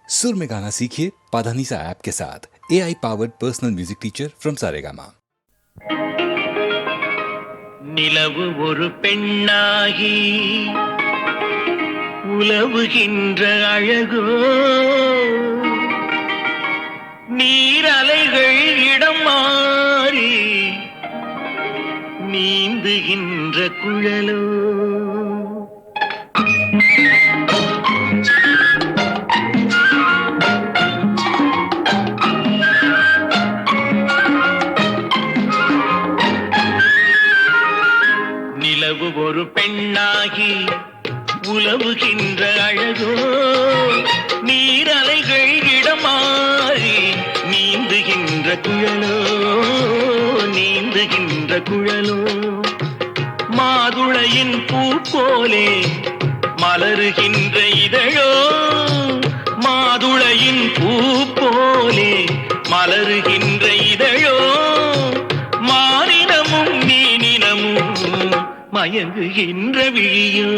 सुर में गाना सीखिए पाधानीसा ऐप के साथ। AI powered personal music teacher from Saregama. நிலவு ஒரு பெண்ணாகி உலவுகின்ற அழகோ, நீரலைகள் இடம் மாறி நீந்துகின்ற குழலோ. நிலவு ஒரு பெண்ணாகி உலவுகின்ற அழகோ, நீரலைகள் இடமாறி நீந்துகின்ற குழலோ, நீந்துகின்ற குழலோ. மாதுளையின் பூ போலே மலருகின்ற இதழோ, மாதுளையின் பூ போலே மலருகின்ற இதழோ, மானினமும் மீனினமும் மயங்குகின்ற விழியோ.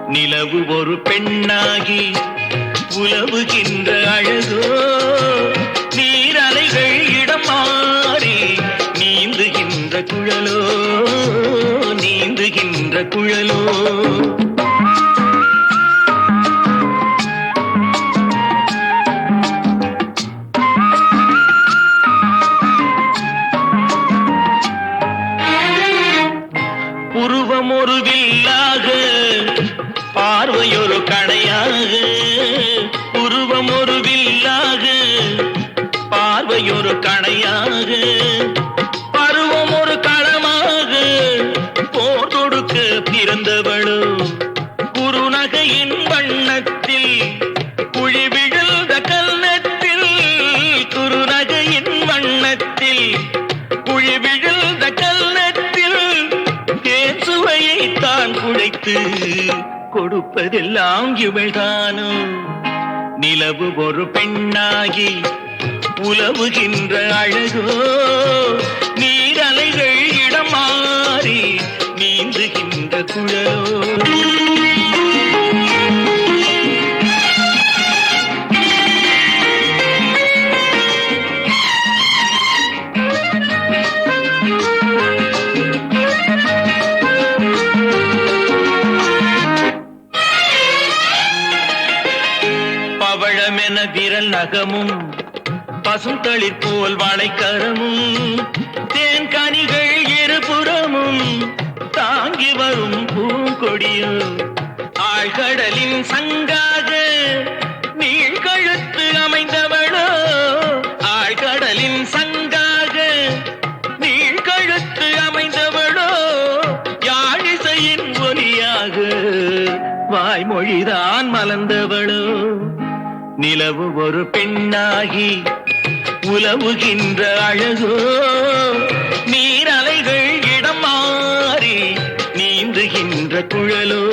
நிலவு ஒரு பெண்ணாகி உலவுகின்ற அழகோ, நீரலைகள் இடம் மாறி நீந்துகின்ற குழலோ, நீந்துகின்ற குழலோ. உருவம் ஒரு வில்லாக, பார்வையொரு கணையாக. உருவம் ஒரு வில்லாக, பார்வையொரு கணையாக. பருவம் ஒரு களமாக, போர் தொடுக்க பிறந்தவளோ. குறுநகையின் வண்ணத்தில் குழி விழுந்த கன்னத்தில், குறுநகையின் வண்ணத்தில் குழி விழுந்த கன்னத்தில் சுவையை தான் குழைத்து கொடுப்பதெல்லாம் இவள்தானோ. நிலவு ஒரு பெண்ணாகி உலவுகின்ற அழகோ, நீரலைகள் இடம் மாறி நீந்துகின்ற குழலோ. பவழமென விரல் நகமும், பசுந்தளிர் போல் வாழைக்கரமும், தேன்கனிகள் இருபுறமும் தாங்கி வரும் பூங்கொடியோ. ஆழ்கடலின் சங்காக நீழ்கழுத்து அமைந்தவளோ, ஆழ்கடலின் சங்காக நீழ்கழுத்து அமைந்தவளோ. யாழிசையின் ஒலியாக வாய்மொழிதான் மலர்ந்தவளோ. நிலவு ஒரு பெண்ணாகி உலவுகின்ற அழகோ, நீரலைகள் இடம் மாறி நீந்துகின்ற குழலோ.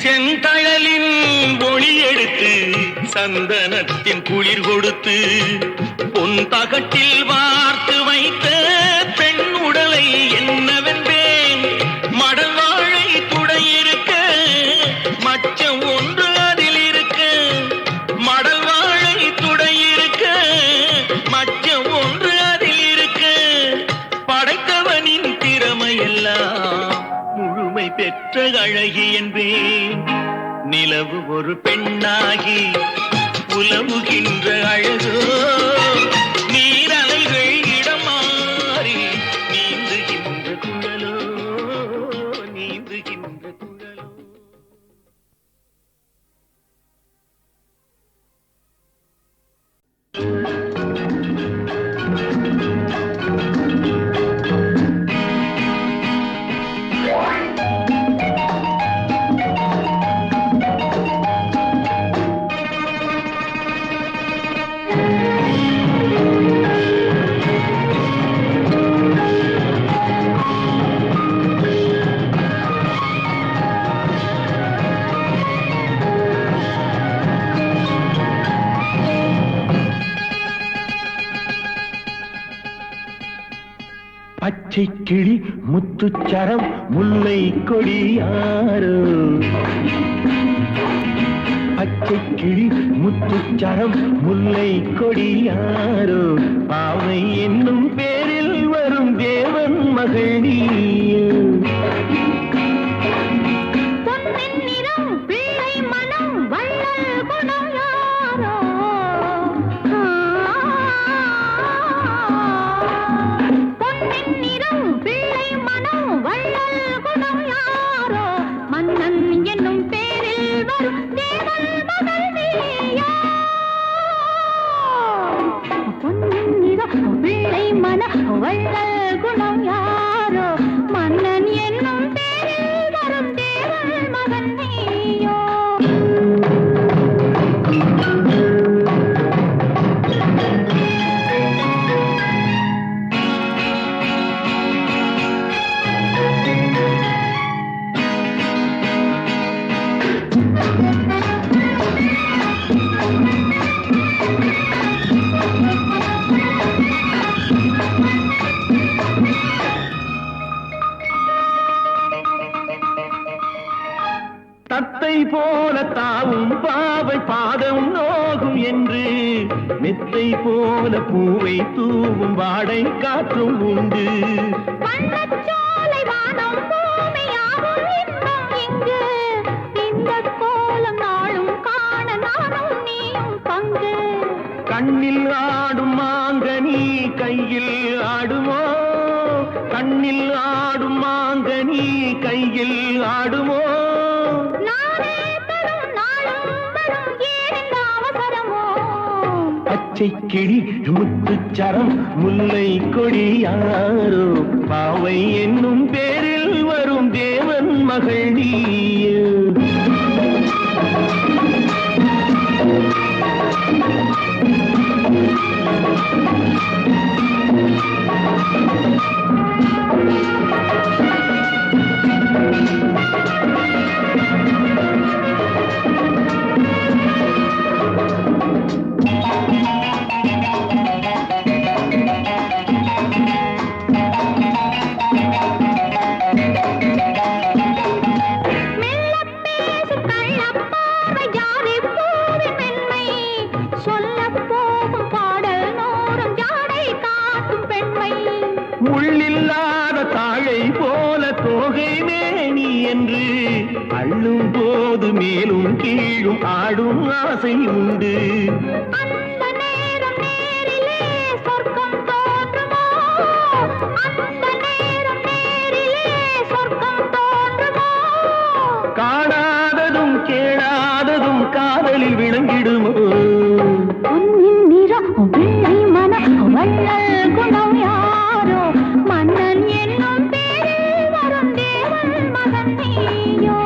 செந்தழலின் ஒளி எடுத்து சந்தனத்தின் குளிர் கொடுத்து, பொன் தகட்டில் வார்த்து வைத்த பெண் உடலை என்னவென்பேன். மடல் வாழை துடையிருக்க மச்சம் ஒன்று அதில் இருக்க, மடல் வாழை துடையிருக்க மச்சம் ஒன்று அதில் இருக்க. படைத்தவனின் திறமையெல்லாம் முழுமை பெற்ற அழகி என்பேன். நிலவு ஒரு பெண்ணாகி உலவுகின்ற அழகோ, நீரலைகள் இடம் மாறி நீந்துகின்ற குழலோ, நீந்துகின்ற குழலோ. பச்சை கிளி முத்துச்சரம் முல்லை கொடியாரோ பச்சை கிளி முத்துச்சரம் முல்லை கொடியாரோ பாவை என்னும் பேரில் வரும் தேவன் மகள் நீயோ தத்தை போல தாவும் பாவை பாதம் நோகும் என்று மெத்தை போல பூவை தூவும் வாடை காற்றும் உண்டு கண்ணில் ஆடும் மாங்கனி கையில் ஆடுமோ கண்ணில் ஆடும் மாங்கனி கையில் ஆடுமோ பச்சை கிளி முத்துச்சரம் முல்லை கொடியாரோ பாவை என்னும் பேரில் வரும் தேவன் மகள் நீயோ உள்ளில்லாத தாழை போல தோகை மேனி என்று அள்ளும் போது மேலும் கீழும் ஆடும் ஆசை உண்டு அந்த நேரம் நேரிலே சொர்க்கம் தோன்றுமோ அந்த நேரம் நேரிலே சொர்க்கம் தோன்றுமோ காணாததும் கேளாததும் காதலில் விளங்கிடுமோ பொன்னின் நிறம் வெள்ளை மனம் வள்ளல் குணம் யாரோ மன்னன் என்னும் பேரில் வரும் தேவன் மகன் நீயோ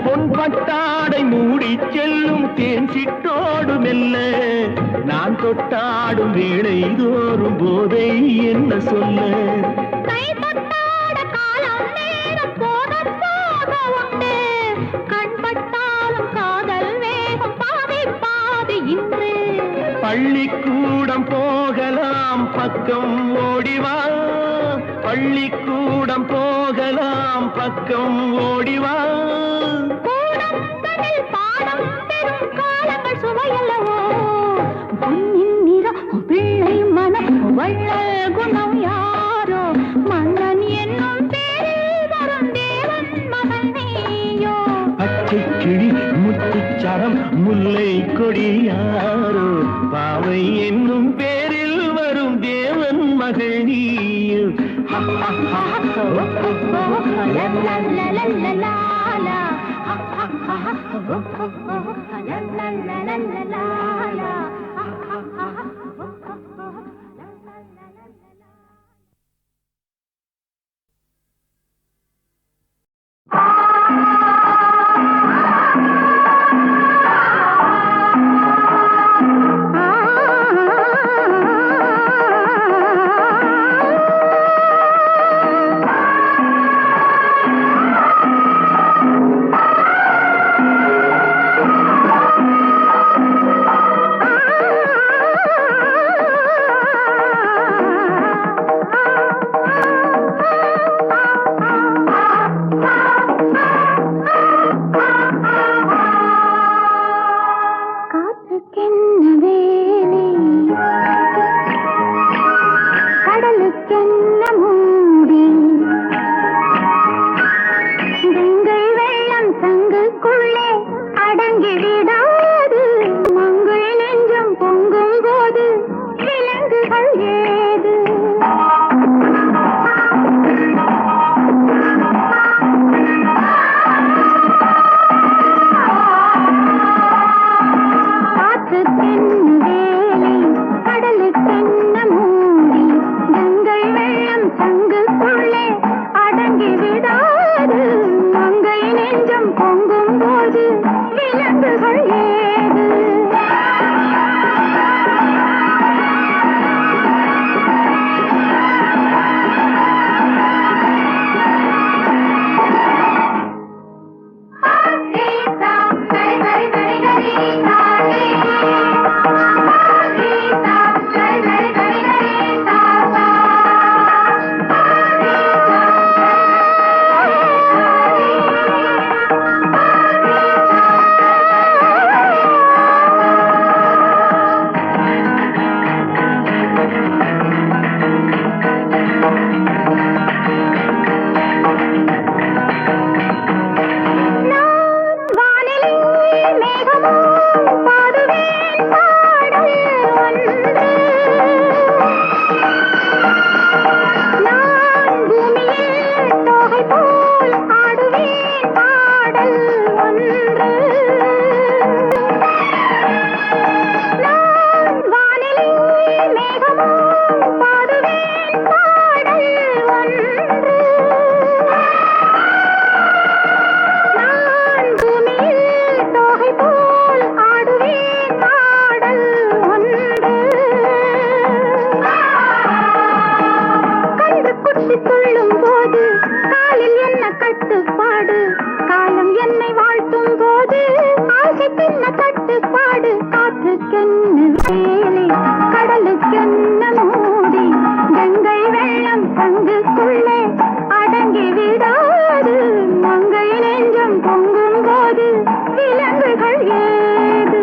பொன்பட்டாடை மூடி செல்லும் தேன் சிட்டோடு மெல்ல நான் தொட்டாடும் வேளை தோறும் போதை என்ன சொல்ல கை தொட்டாட காலம் நேரம் போக போக உண்டு கண் பட்டாலும் காதல் வேகம் பாதி பாதி இன்று பள்ளிக்கூடம் போகலாம் பக்கம் ஓடிவா பள்ளிக்கூடம் போகலாம் பக்கம் ஓடிவா பாடம் பெறும் காலங்கள் சுவையல்லவோ பொன்னின் நிறம் பிள்ளை மனம் வள்ளல் குணம் யாரோ மன்னன் என்னும் பேரில் வரும் தேவன் மகன் நீயோ பச்சை கிளி முத்துச்சரம் முல்லை கொடியாரோ பாவை என்னும் பேரில் வரும் தேவன் மகள் நீயோ விலங்குகள் ஏது காற்றுக்கென்ன வேலை கடலுக்கென்ன மூடி கங்கை வெள்ளம் சங்குக்குள்ளே அடங்கி விடாது மங்கை நெஞ்சம் பொங்கும் போது விலங்குகள் ஏது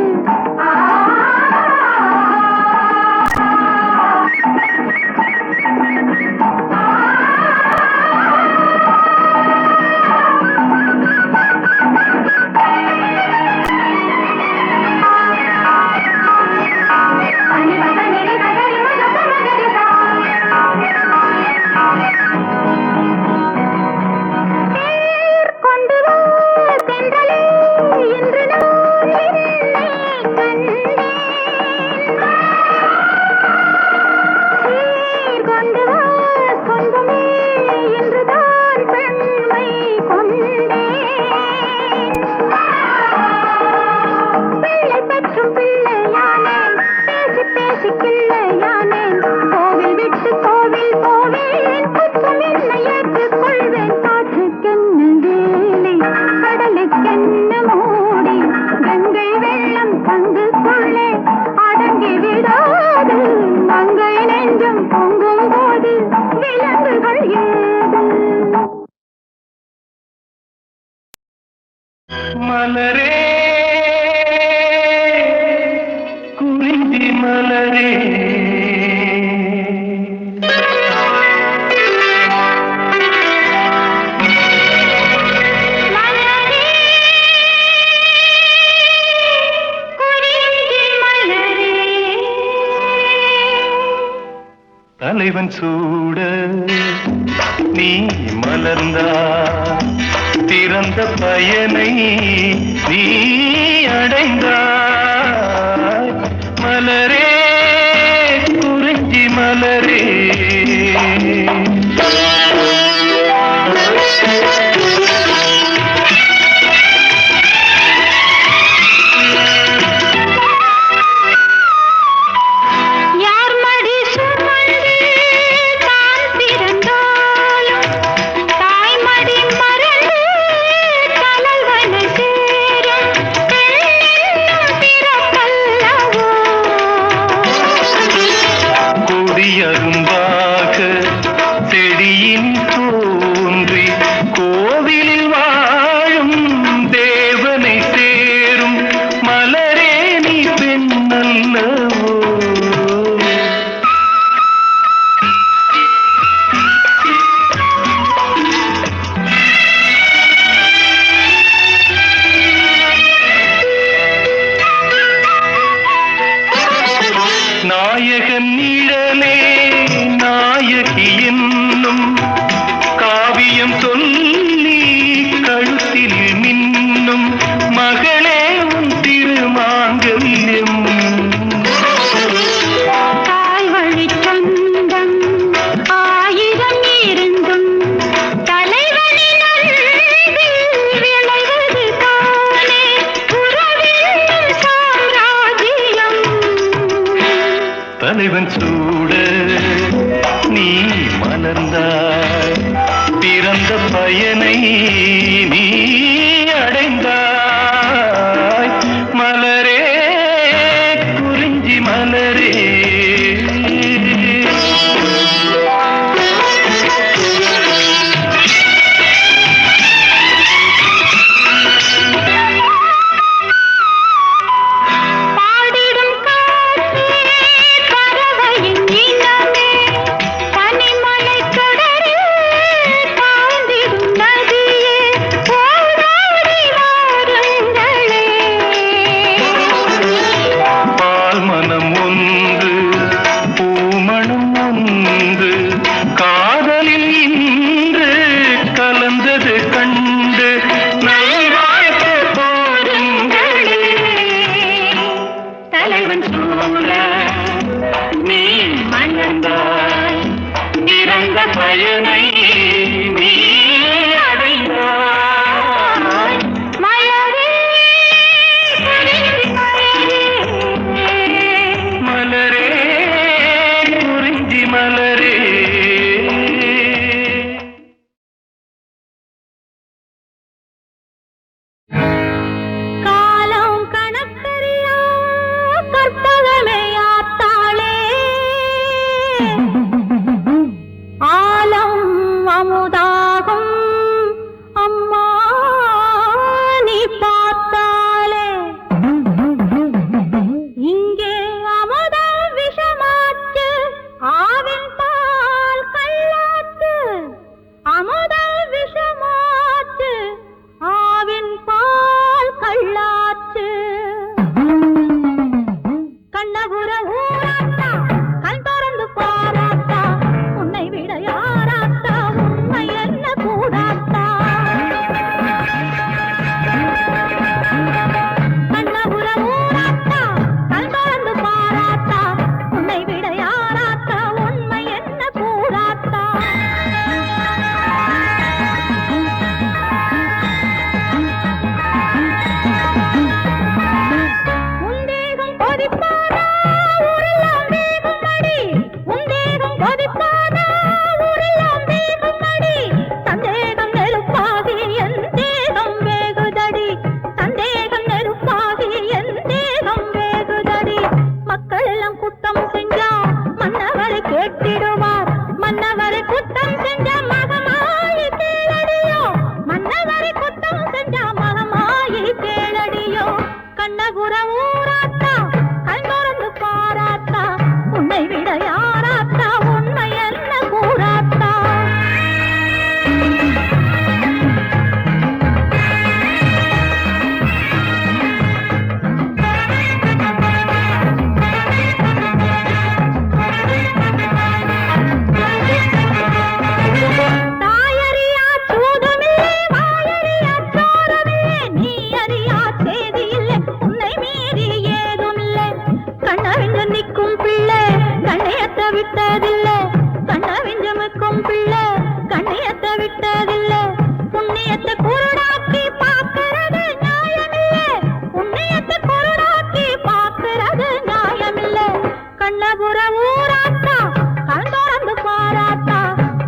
மலரே குறிஞ்சி மலரே தலைவன் சூட நீ மலர்ந்தா திறந்த பயனை நீ அடைந்தாய் மலரே குறிஞ்சி மலரே நாயகன் நிழலே சூட நீ மலர்ந்தாய் பிறந்த பயனை நீ அடைந்தாய் மலரே குறிஞ்சி மலரே பாடிடும் காற்றே பறவையின் இனமே பனிமலைக் கடலில் பாய்ந்திடும் நதியே ஓடோடி வாருங்களே. பால் மனம் ஒன்று பூமணம் ஒன்று காதலில் இன்று கலந்தது கண்டு நல்வாழ்த்து போருங்களே. தலைவன் சூழ நீ மலர்ந்தாய் இறந்த பயனை நீ அடைந்தாய் மலரே குறிஞ்சி மலரே. மலரே குறிஞ்சி மலரே காலம் கணக்கறியா கற்பகமே ஆத்தாளே ஆலம் அமுதாகும் அம்மா நீ பார்த்தாலே இங்கே அமுதம் விஷமாச்சு ஆவின் பால் கல்லாச்சு அமுதம் விஷமாச்சு ஆவின் பால் கள்ளாச்சு கண்ணபுர ஊராத்தா கண் திறந்து பாராத்தா உன்னை விட யாராத்தா உண்மை என்ன கூடாத்தா கண்ணபுர ஊராத்தா கண் திறந்து பாராத்தா உன்னை விட யாராத்தா உண்மை என்ன கூடாத்தா உந்தேகம் கொதிப்பாதா ஊரெல்லாம் வேகுமடி உந்தேகம் கொதிப்பாதா ஊரெல்லாம் வேகுமடி சந்தேகம் நெருப்பாகி என் தேகம் வேகுதடி சந்தேகம் நெருப்பாகி என் தேகம் வேகுதடி மக்கள் எல்லாம் குத்தம் செஞ்சா மன்னவரை கேட்டிடுவார் மன்னவரை குத்தம் செஞ்சா மகமாயி கேளடியோ மன்னவரை குத்தம் செஞ்சா மகமாயி கேளடியோ கண்ணபுர ஊராத்தா கண் திறந்து பாராத்தா உன்னை விட யாராத்தா உண்மை என்ன கூறாத்தா தாயறியா சூதுமில்லை வாயறியா சோரமில்லை நீ அறியா செய்தியில்லை உன்னை மீறி ஏதுமில்லை கண்ணவிஞ்சு நிற்கும் பிள்ளை கண்ணியத்தை விட்டதில்லை கண்ணவிஞ்சு மிக்கும் பிள்ளை கண்ணியத்தை விட்டதில்லை புண்ணியத்தை குருடாக்கி பார்க்கிறது நியாயமில்லை புண்ணியத்தை குருடாக்கி பார்க்கிறது நியாயமில்லை கண்ணபுர ஊராத்தா கண் திறந்து பாராத்தா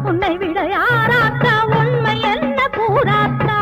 உன்னை விட யாராத்தா உண்மை என்ன கூறாத்தா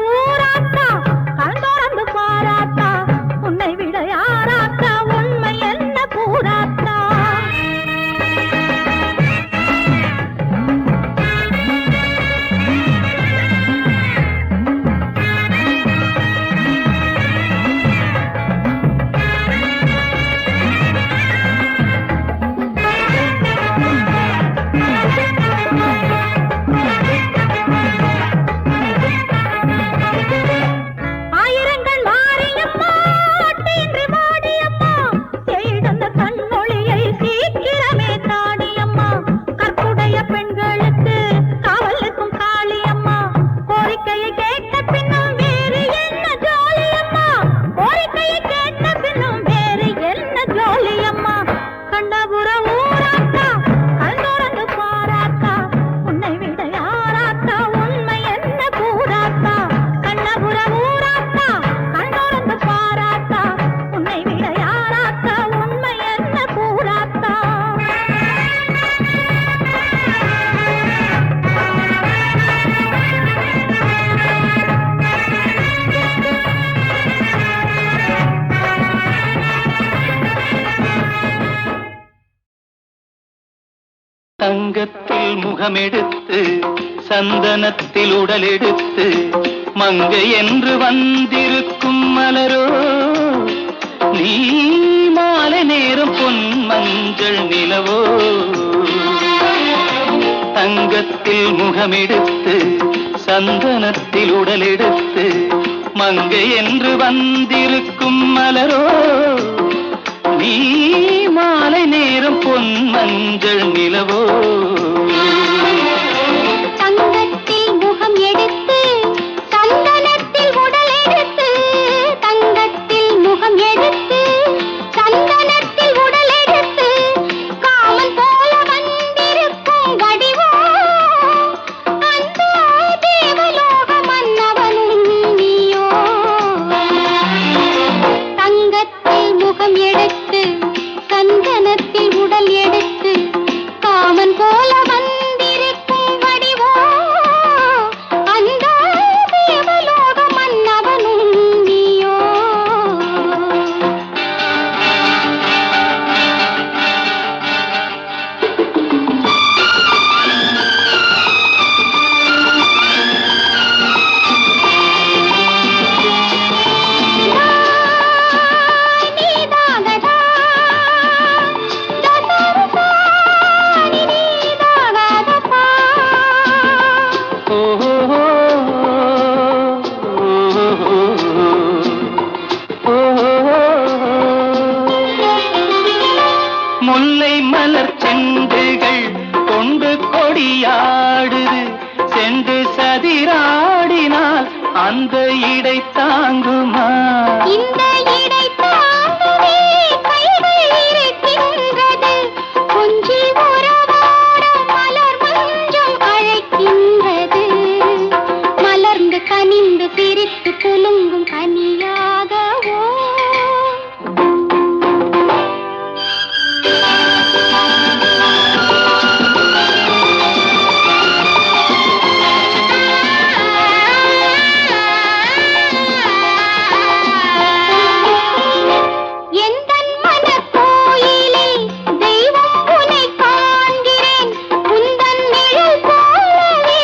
ஊராத்தா கண் திறந்து பாராத்தா உன்னை விட யாராத்தா உண்மை என்ன கூறாத்தா ஆயிரங்கள் மாரியம்மா ஒட்டின்றி வாடியம்மா செய்தந்த கண்ணொளியை சீக்கிரமே தாடியம்மா கற்புடைய பெண்களுக்கு காவலுக்கும் காளியம்மா கோரிக்கையை கேட்ட பின்னும் வேறு என்ன ஜோலியம்மா கோரிக்கையை கேட்ட பின்னும் வேறு என்ன ஜோலியம்மா கண்டபுர ஊராத்தா கண்டோரந்து பாராத்தா உன்னை விட யாராத்தா உண்மை என்ன கூறாத்தா கண்ணபுர ஊராத்தா கண்டோரந்து பாராத்தா உன்னை விட யாராத்தா உண்மை என்ன கூறாத்தா தங்கத்தில் முகமெடுத்து சந்தனத்தில் உடலெடுத்து மங்கை என்று வந்திருக்கும் மலரோ நீ மாலை நேரம் பொன் மஞ்சள் நிலவோ தங்கத்தில் முகமெடுத்து சந்தனத்தில் உடலெடுத்து மங்கை என்று வந்திருக்கும் மலரோ நீ மாலை நேரம் பொன் மஞ்சள் நிலவோ தங்கத்தில் முகம் எடுத்து சந்தனத்தில் உடல் எடுத்து தங்கத்தில் முகம் எடுத்து சந்தனத்தில் உடல் எடுத்து காமன் போல வந்திருக்கும் வடிவோ அந்த தேவலோக மன்னவனும் நீயோ தங்கத்தில் முகம் எடுத்து சந்தனத்தில் உடல் எடுத்து காமன் போல வந்திருக்கும் வடிவோ அந்த தேவலோக மன்னவனும் நீயோ நீதாகதா தசரசா நீதாகதப்பா முல்லை மலர் செண்டுகள் கொண்டு கொடியாடுது சென்று சதிராடினால் அந்த இடை தாங்குமா இந்த இடை தாங்கவே கைகள் இருக்கின்றது கொஞ்சி உறவாட மலர் மஞ்சம் அழைக்கின்றது மலர்ந்து கனிந்து சிரித்து குலுங்கும் கனியாகவோ எந்தன் மனக்கோயிலில் தெய்வம் உன்னை காண்கிறேன் உந்தன் நிழல் போலவே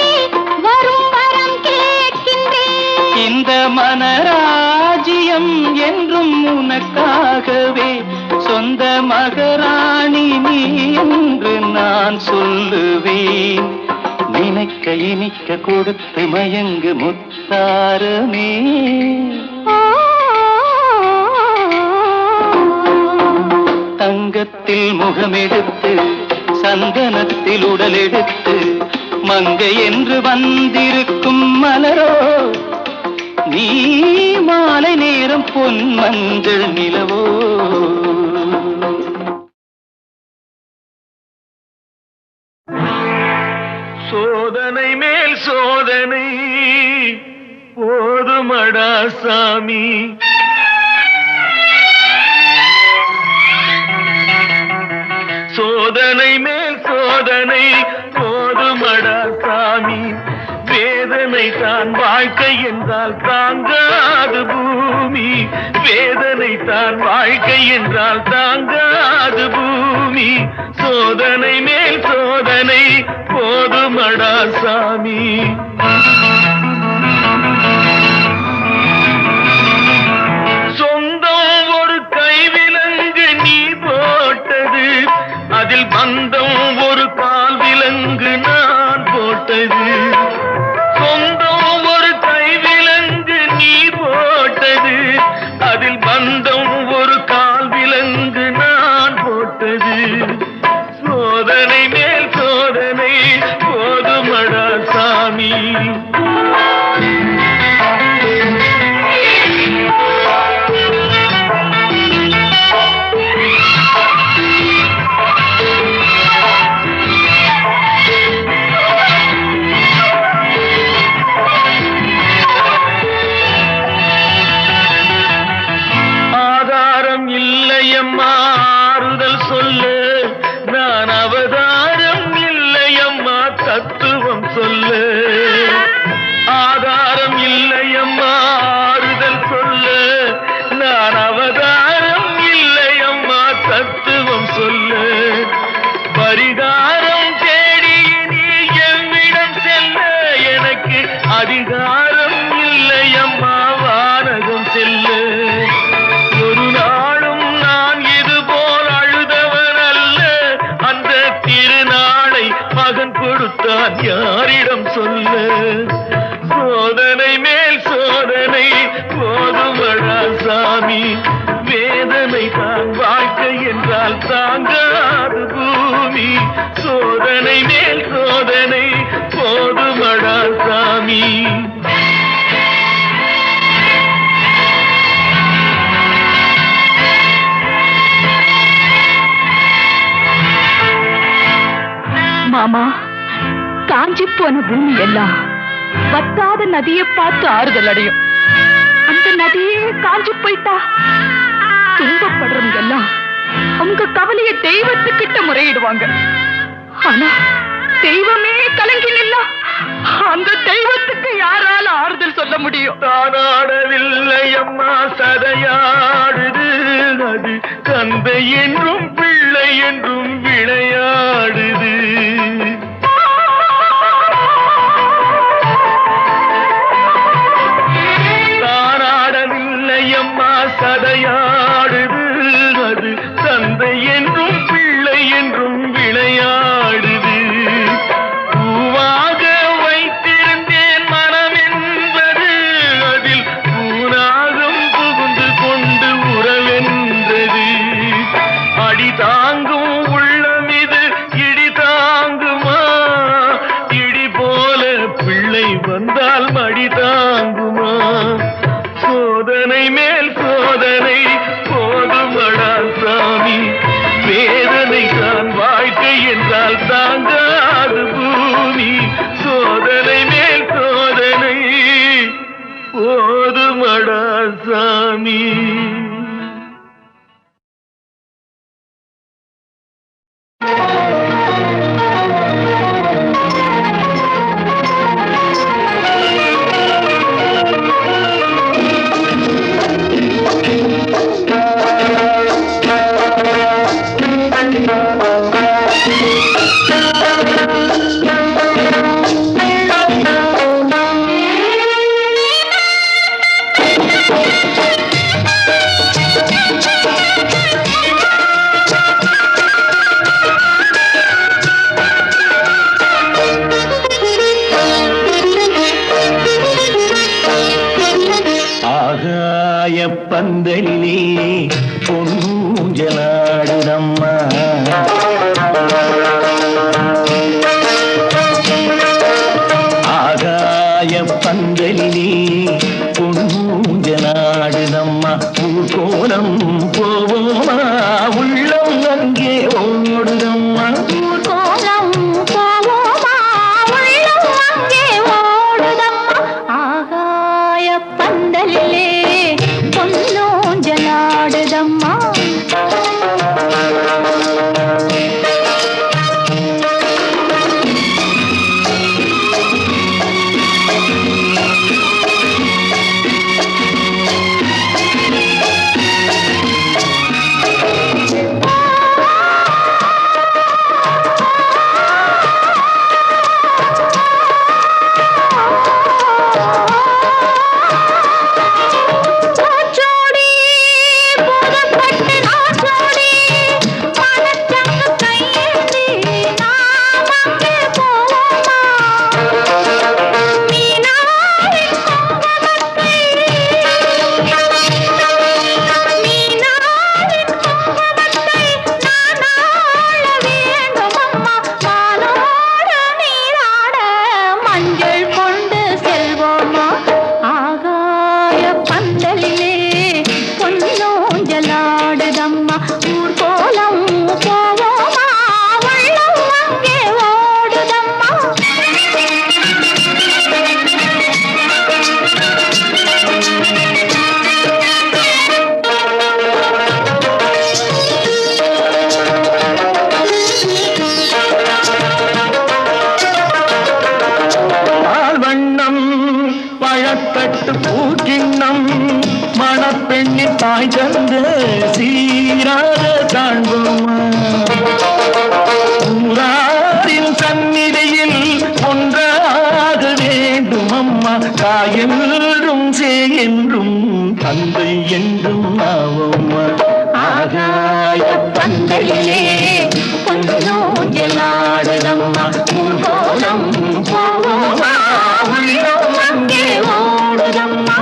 வரும் வரம் கேட்கின்றேன் இந்த மனராஜ்யம் என்றும் உனக்காகவே சொந்த மகராணி நீ என்று நான் சொல்லுவேன் நினைக்க இனிக்க கொடுத்து மயங்கு முத்தாரமே தங்கத்தில் முகமெடுத்து சந்தனத்தில் உடலெடுத்து மங்கை என்று வந்திருக்கும் மலரோ நீ மாலை நேரம் பொன் மஞ்சள் நிலவோ சோதனை மேல் சோதனை போதுமடா சாமி சோதனை மேல் சோதனை போதுமடா சாமி வேதனை வேதனை தான் வாழ்க்கை என்றால் தாங்காது பூமி, வேதனை தான் வாழ்க்கை என்றால் தாங்காது பூமி, சோதனை மேல் சோதனை போதுமடா சாமி. சொந்தம் ஒரு கைவிலங்கு நீ போட்டது, அதில் பந்தம் ஒரு கால் விலங்கு நான் போட்டது. சொந்தம் ஒரு கைவிலங்கு நீ போட்டது, அதில் பந்தம் ஒரு கால் விலங்கு நான் போட்டது. சோதனை மேல் சோதனை போதுமடா சாமி. ஆறுதல் சொல்ல நான் அவதாரம் இல்லையம்மா, தத்துவம் சொல்ல. ஆதாரம் இல்லையம்மா ஆறுதல் சொல்ல, நான் அவதாரம் இல்லையம்மா, தத்துவம் சொல்ல. பரிகாரம் தேடி நீ எவ்விடம் செல்ல, எனக்கு அதிகாரம் இல்லையம்மா, வானகம் செல்ல. ஒரு நாளும் நான் இதுபோல் அழுதவன் அல்ல, அந்த திருநாளை மகன் கொடுத்தான் யாரிடம் சொல்ல. சோதனை மேல் சோதனை போதுமடா சாமி, வேதனை தான் வாழ்க்கை என்றால் தாங்காது பூமி, சோதனை மேல் சோதனை போதுமடா சாமி. மாமா, காஞ்சி போன பூமி எல்லாம் வத்தாத நதியை பார்த்து ஆறுதல் அடையும். அந்த நதியே காஞ்சி போயிட்டா துன்பப்படுறவங்க எல்லாம் அவங்க கவலைய தெய்வத்துக்கிட்ட முறையிடுவாங்க. ஆனா தெய்வமே கலங்கி நில்லா, அந்த தெய்வத்துக்கு யாரால ஆறுதல் சொல்ல முடியும்? தானாடவில்லை அம்மா சதையாடுது, அது தந்தை என்றும் பிள்ளை என்றும் விளையாடுது. தானாடவில்லை அம்மா சதையாடுது, அது தந்தை என்றும் பிள்ளை என்றும் விளையாடுது. பூவாக வைத்திருந்தேன் மனம் என்பது, அதில் பூனாகம் புகுந்து கொண்டு உறவென்றது. அடி தாங்கும் உள்ளம் இது இடி தாங்குமா, இடி போல பிள்ளை வந்தால் மடி தாங்குமா. சோதனை மேல் சோதனை போதுமடா சாமி, வேதனை தான் வாழ்க்கை என்றால் தாங்காது பூமி, சோதனை மேல் சோதனை போதுமடா சாமி. பந்தலிலே பொன்னூஞ்சலாடுதம்மா, ஆகாய பந்தலிலே பொன்னூஞ்சலாடுதம்மா. ஊர்கோலம் போவோமா, உள்ளம் அங்கே ஓடுதம்மா. ஊர்கோலம் போவோமா, உள்ளம் அங்கே ஓடுதம்மா. ஆகாய பந்தலிலே பொன்னூஞ்சலாடுதம்மா. தட்டு பூக்கிண்ணம் மணப்பெண்ணின் தாய் தந்து சீராக காண்போமா ஊராரின் சந்நிதியில் ஒன்றாக வேண்டும் அம்மா தாயென்றும் என்றும் தந்தை என்றும் ஆவோம்மா ஆகாய பந்தலிலே பொன்னூஞ்சலாடுதம்மா ஊர்கோலம் போவோமா உள்ளம் அங்கே ஓடுதம்மா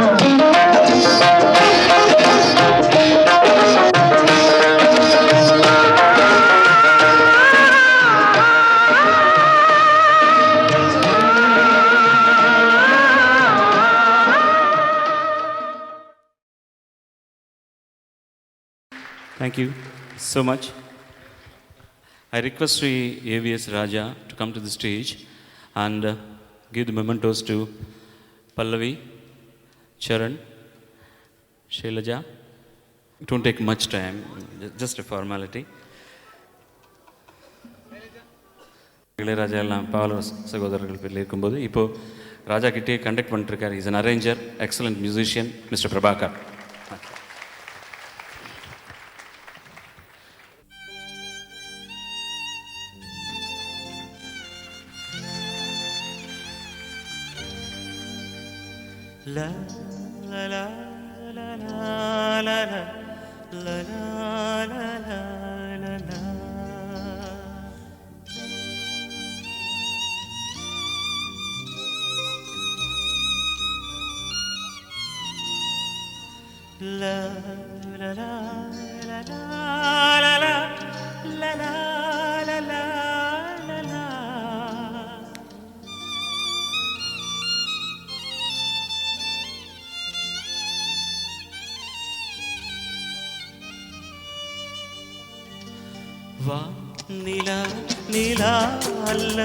Thank you so much. I request Sri A.V.S. Raja to come to the stage and give the mementos to Pallavi, Charan, Shailaja. It won't take much time, just a formality. Ilaiyaraaja எல்லாம் பாவலர் சகோதரர்கள் பேரில் இருக்கும்போது இப்போது ராஜா கிட்டே கண்டக்ட் பண்ணிட்டுருக்கார். Is an arranger, excellent musician, mister Prabhakar. La la la la la la la la la la la la. La la la la la la la la la la la. வா நிலா நிலா அல்ல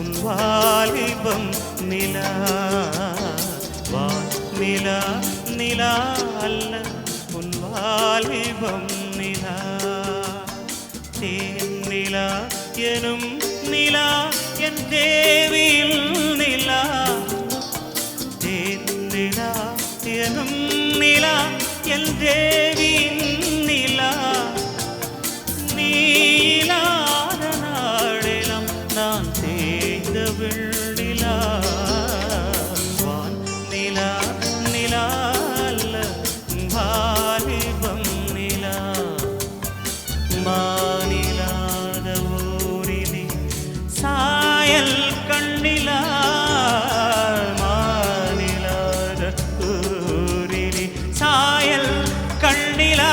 உன் வாலிபம் நிலா வா நிலா நிலா அல்ல உன் வாலிபம் நிலா தேன் நிலா எனும் நிலா என் தேவியில் நிலா தேன் நிலா எனும் நிலா என் தேவியின் நிலா நீலாத நாடெல்லாம் நான் தேய்ந்த வெள்ளிலா வான் நிலா நிலா அல்ல வாலிபம் நிலா மாநிலாத ஊரிலே சாயல் கண்ணிலா மாநிலாத ஊரிலே சாயல் கண்ணிலா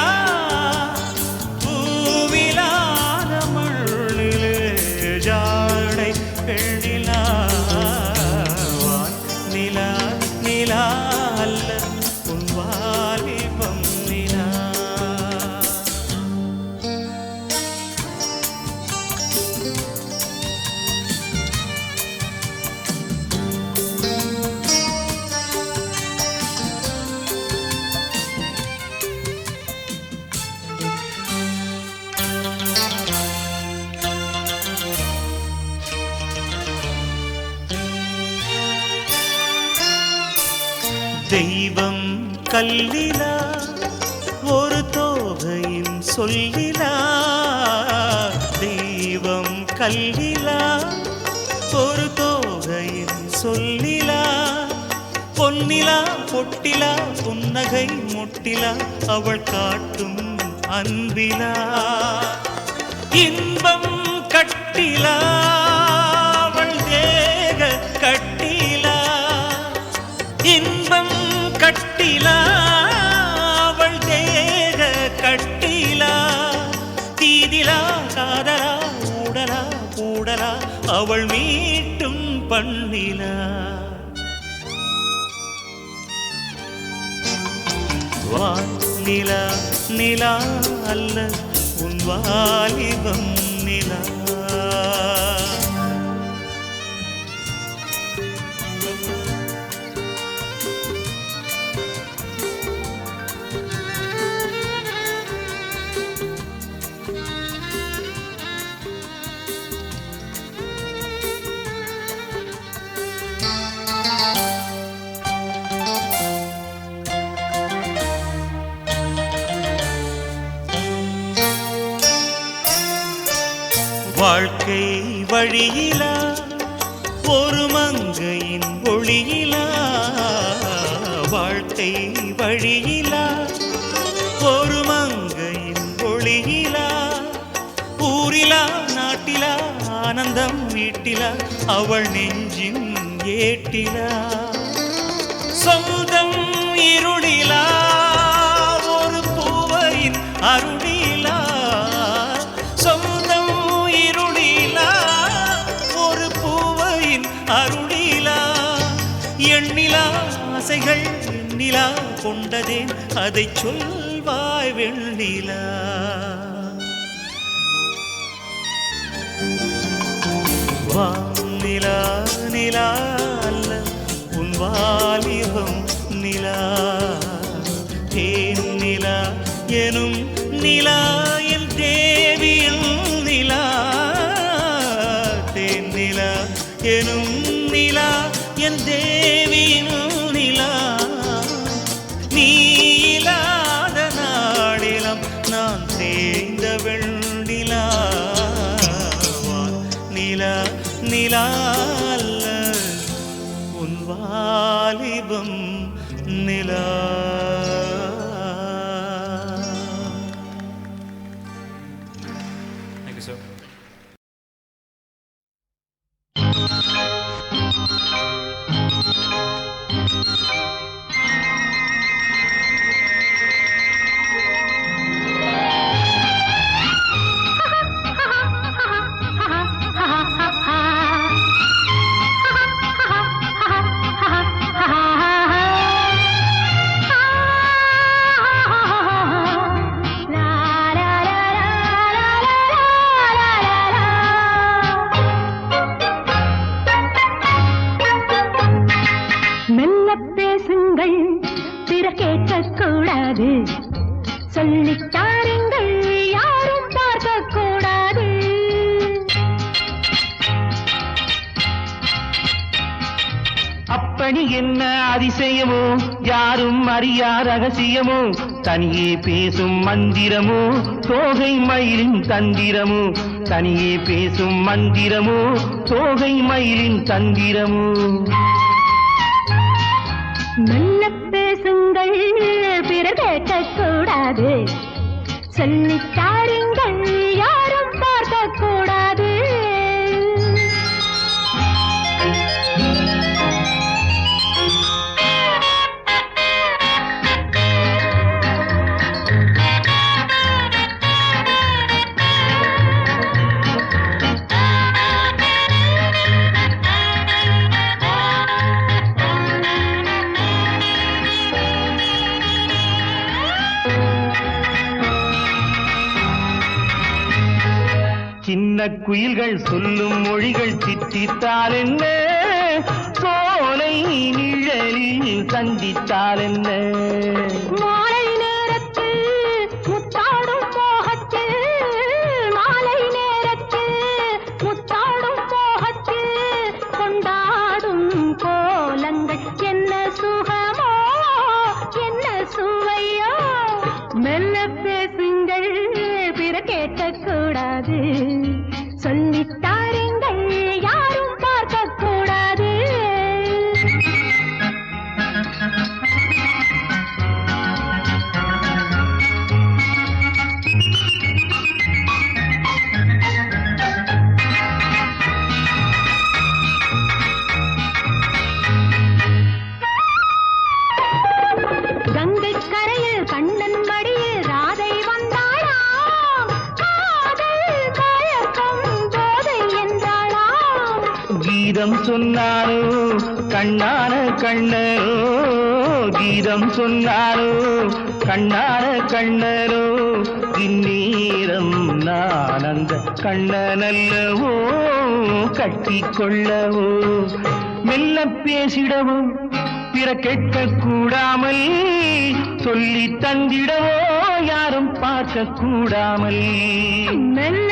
தெய்வம் கல்லிலா ஒரு தோகையின் சொல்லிலா தெய்வம் கல்லிலா ஒரு தோகையின் சொல்லிலா பொன்னிலா பொட்டிலா புன்னகை முட்டிலா அவள் காட்டும் அன்பிலா இன்பம் கட்டிலா அவள் தேக கட்டிலா இன்பம் கட்டிலா அவள் தேக கட்டிலா தீதிலா காதலா ஊடலா கூடலா அவள் மீட்டும் பண்ணிலா நிலா நிலா அல்ல உன் வாலிபம் நிலா வாழ்க்கை வழியிலா ஒரு மங்கையின் ஒளியிலா வாழ்க்கை வழியிலா ஒரு மங்கையின் ஒளியிலா ஊரிலா நாட்டிலா ஆனந்தம் வீட்டிலா அவள் நெஞ்சின் ஏட்டிலா சொந்தம் இருளிலா ஒரு பூவையின் அருளிலா சொந்தம் இருளிலா ஒரு பூவையின் அருளிலா எண்ணிலா ஆசைகள் எண்ணிலா கொண்டதேன் அதை சொல்வாய் வெண்ணிலா வானிலா நிலா அல்ல உன் வாலிபம் நிலா தேன் நிலா எனும் நிலா என் தேவியில் நிலா தேன் நிலா எனும் நிலா என் தேவியில் நிலா நீ இல்லாத நாளிலம் நான் தேய்ந்த வெண்ணிலா நிலா நிலா அல்ல உன் வாலிபம் நிலா Thank you, sir. மெல்ல பேசுங்கள் பிற கேட்கக்கூடாது சொல்லித்தாருங்கள் யாரும் பார்க்கக்கூடாது அப்படி என்ன அதிசயமோ யாரும் அறியா ரகசியமோ தனியே பேசும் மந்திரமோ தோகை மயிலின் தந்திரமோ தனியே பேசும் மந்திரமோ தோகை மயிலின் தந்திரமோ மெல்ல பேசுங்கள் பிற கேட்கக்கூடாது சொல்லித்தாருங்கள் யாரும் பார்க்கக்கூடாது சின்ன குயில்கள் சொல்லும் மொழிகள் சித்தித்தால் என்ன சோலை நிழலில் சந்தித்தால் என்ன மாலை நேரத்தில் முத்தாடும் மோகத்தில் மாலை நேரத்தில் முத்தாடும் மோகத்தில் கொண்டாடும் கோலங்கள் என்ன சுகமோ என்ன சுவையோ மெல்ல பேசுங்கள் பிற கேட்கக்கூடாது சொல்லித்தாருங்கள் யாரும் பார்க்கக்கூடாது கங்கை கரையில் கண்ணன் மடியில் ராதை வந்தாளாம் காதல் மயக்கம் போதை என்றாளாம் கீதம் சொன்னாரோ கண்ணான கண்ணரோ கீதம் சொன்னாரோ கண்ணான கண்ணரோ இந்நேரம் நான் அந்த கண்ணனல்லவோ கட்டிக்கொள்ளவோ மெல்ல பேசிடவோ பிற கேட்க கூடாமல் சொல்லி தந்திடவோ யாரும் பார்க்க கூடாமல் மெல்ல